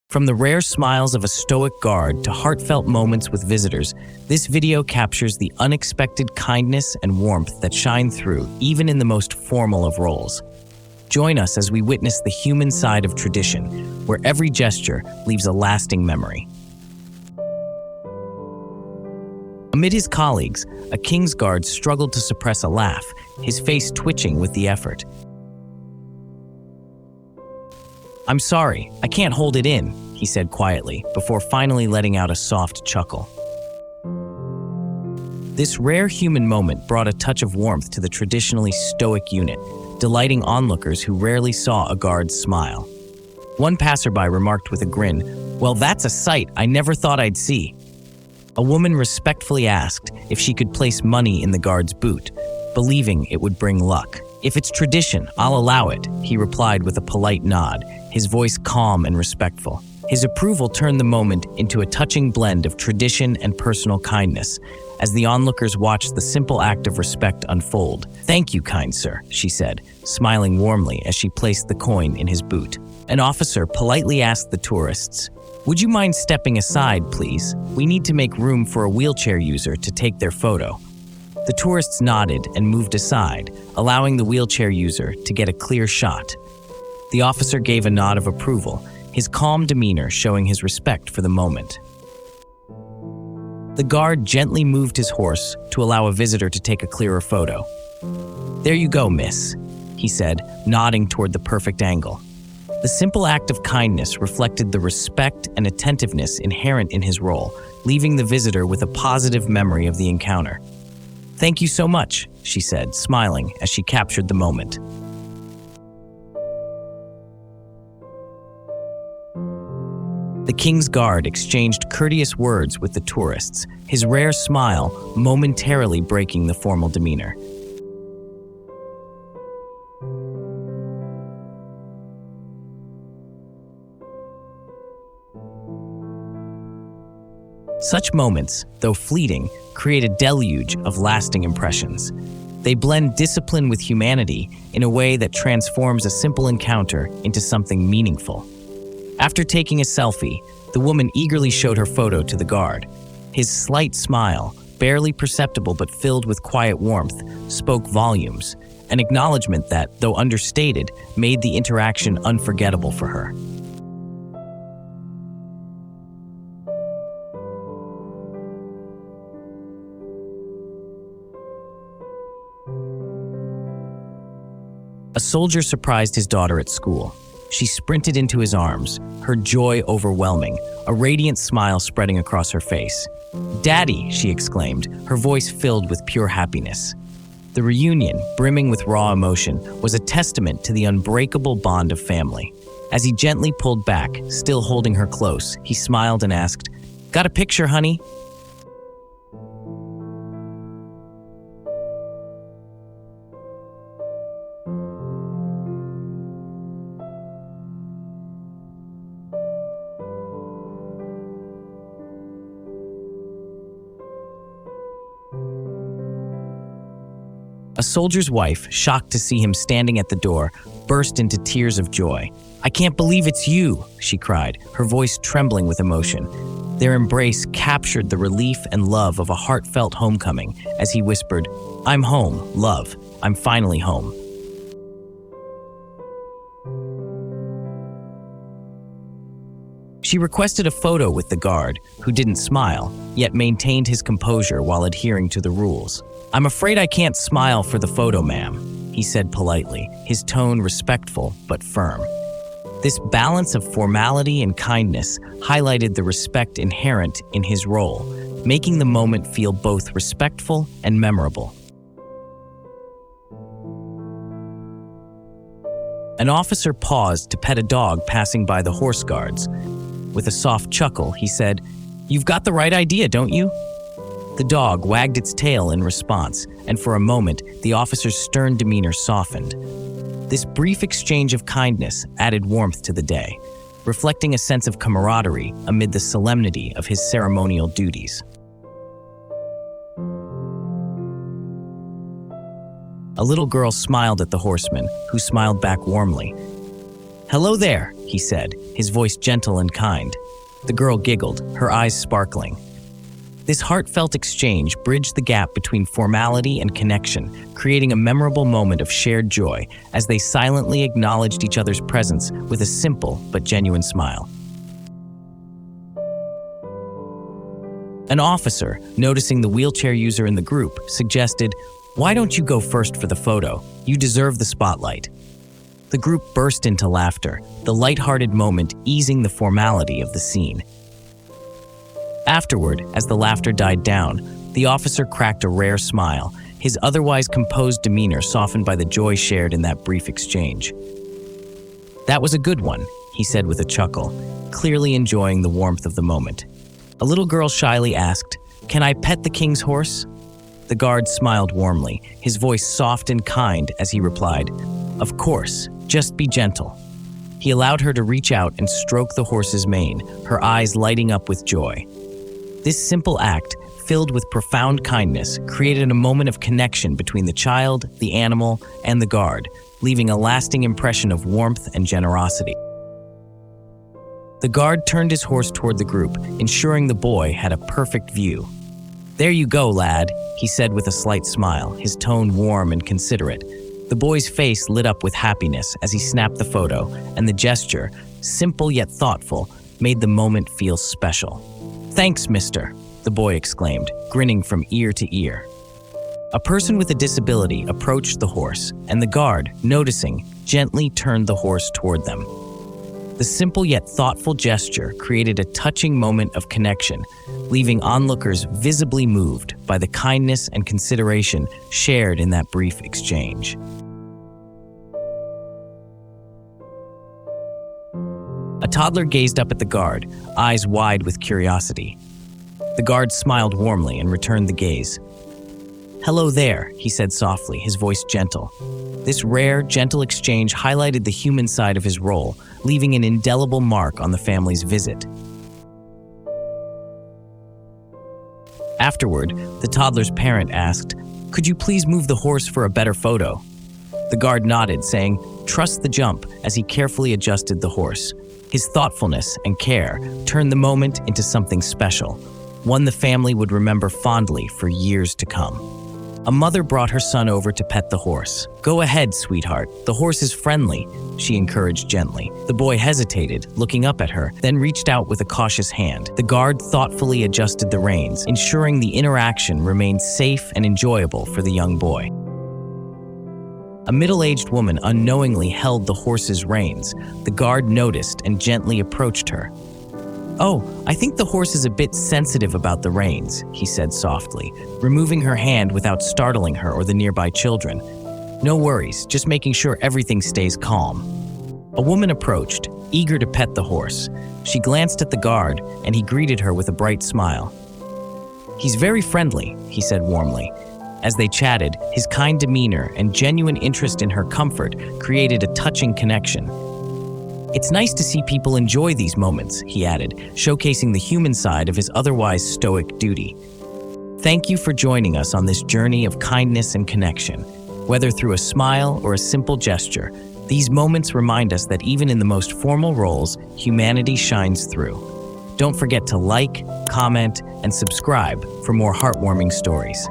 From the rare smiles of a stoic guard to heartfelt moments with visitors, this video captures the unexpected kindness and warmth that shine through even in the most formal of roles. Join us as we witness the human side of tradition, where every gesture leaves a lasting memory. Amid his colleagues, a king's guard struggled to suppress a laugh, his face twitching with the effort. "I'm sorry, I can't hold it in," he said quietly, before finally letting out a soft chuckle. This rare human moment brought a touch of warmth to the traditionally stoic unit, delighting onlookers who rarely saw a guard's smile. One passerby remarked with a grin, "Well, that's a sight I never thought I'd see." A woman respectfully asked if she could place money in the guard's boot, believing it would bring luck. "If it's tradition, I'll allow it," he replied with a polite nod, his voice calm and respectful. His approval turned the moment into a touching blend of tradition and personal kindness, as the onlookers watched the simple act of respect unfold. "Thank you, kind sir," she said, smiling warmly as she placed the coin in his boot. An officer politely asked the tourists, "Would you mind stepping aside, please? We need to make room for a wheelchair user to take their photo." The tourists nodded and moved aside, allowing the wheelchair user to get a clear shot. The officer gave a nod of approval, his calm demeanor showing his respect for the moment. The guard gently moved his horse to allow a visitor to take a clearer photo. "There you go, miss," he said, nodding toward the perfect angle. The simple act of kindness reflected the respect and attentiveness inherent in his role, leaving the visitor with a positive memory of the encounter. "Thank you so much," she said, smiling as she captured the moment. The king's guard exchanged courteous words with the tourists, his rare smile momentarily breaking the formal demeanor. Such moments, though fleeting, create a deluge of lasting impressions. They blend discipline with humanity in a way that transforms a simple encounter into something meaningful. After taking a selfie, the woman eagerly showed her photo to the guard. His slight smile, barely perceptible but filled with quiet warmth, spoke volumes, an acknowledgement that, though understated, made the interaction unforgettable for her. A soldier surprised his daughter at school. She sprinted into his arms, her joy overwhelming, a radiant smile spreading across her face. "Daddy!" she exclaimed, her voice filled with pure happiness. The reunion, brimming with raw emotion, was a testament to the unbreakable bond of family. As he gently pulled back, still holding her close, he smiled and asked, "Got a picture, honey?" A soldier's wife, shocked to see him standing at the door, burst into tears of joy. "I can't believe it's you," she cried, her voice trembling with emotion. Their embrace captured the relief and love of a heartfelt homecoming as he whispered, "I'm home, love. I'm finally home." She requested a photo with the guard, who didn't smile, yet maintained his composure while adhering to the rules. "I'm afraid I can't smile for the photo, ma'am," he said politely, his tone respectful but firm. This balance of formality and kindness highlighted the respect inherent in his role, making the moment feel both respectful and memorable. An officer paused to pet a dog passing by the horse guards. With a soft chuckle, he said, "You've got the right idea, don't you?" The dog wagged its tail in response, and for a moment, the officer's stern demeanor softened. This brief exchange of kindness added warmth to the day, reflecting a sense of camaraderie amid the solemnity of his ceremonial duties. A little girl smiled at the horseman, who smiled back warmly. "Hello there," he said, his voice gentle and kind. The girl giggled, her eyes sparkling. This heartfelt exchange bridged the gap between formality and connection, creating a memorable moment of shared joy as they silently acknowledged each other's presence with a simple but genuine smile. An officer, noticing the wheelchair user in the group, suggested, "Why don't you go first for the photo? You deserve the spotlight." The group burst into laughter, the lighthearted moment easing the formality of the scene. Afterward, as the laughter died down, the officer cracked a rare smile, his otherwise composed demeanor softened by the joy shared in that brief exchange. "That was a good one," he said with a chuckle, clearly enjoying the warmth of the moment. A little girl shyly asked, "Can I pet the king's horse?" The guard smiled warmly, his voice soft and kind as he replied, "Of course, just be gentle." He allowed her to reach out and stroke the horse's mane, her eyes lighting up with joy. This simple act, filled with profound kindness, created a moment of connection between the child, the animal, and the guard, leaving a lasting impression of warmth and generosity. The guard turned his horse toward the group, ensuring the boy had a perfect view. "There you go, lad," he said with a slight smile, his tone warm and considerate. The boy's face lit up with happiness as he snapped the photo, and the gesture, simple yet thoughtful, made the moment feel special. "Thanks, mister," the boy exclaimed, grinning from ear to ear. A person with a disability approached the horse, and the guard, noticing, gently turned the horse toward them. The simple yet thoughtful gesture created a touching moment of connection, leaving onlookers visibly moved by the kindness and consideration shared in that brief exchange. A toddler gazed up at the guard, eyes wide with curiosity. The guard smiled warmly and returned the gaze. "Hello there," he said softly, his voice gentle. This rare, gentle exchange highlighted the human side of his role, leaving an indelible mark on the family's visit. Afterward, the toddler's parent asked, "Could you please move the horse for a better photo?" The guard nodded, saying, "Trust the jump," as he carefully adjusted the horse. His thoughtfulness and care turned the moment into something special, one the family would remember fondly for years to come. A mother brought her son over to pet the horse. "Go ahead, sweetheart. The horse is friendly," she encouraged gently. The boy hesitated, looking up at her, then reached out with a cautious hand. The guard thoughtfully adjusted the reins, ensuring the interaction remained safe and enjoyable for the young boy. A middle-aged woman unknowingly held the horse's reins. The guard noticed and gently approached her. "Oh, I think the horse is a bit sensitive about the reins," he said softly, removing her hand without startling her or the nearby children. "No worries, just making sure everything stays calm." A woman approached, eager to pet the horse. She glanced at the guard, and he greeted her with a bright smile. "He's very friendly," he said warmly. As they chatted, his kind demeanor and genuine interest in her comfort created a touching connection. "It's nice to see people enjoy these moments," he added, showcasing the human side of his otherwise stoic duty. Thank you for joining us on this journey of kindness and connection. Whether through a smile or a simple gesture, these moments remind us that even in the most formal roles, humanity shines through. Don't forget to like, comment, and subscribe for more heartwarming stories.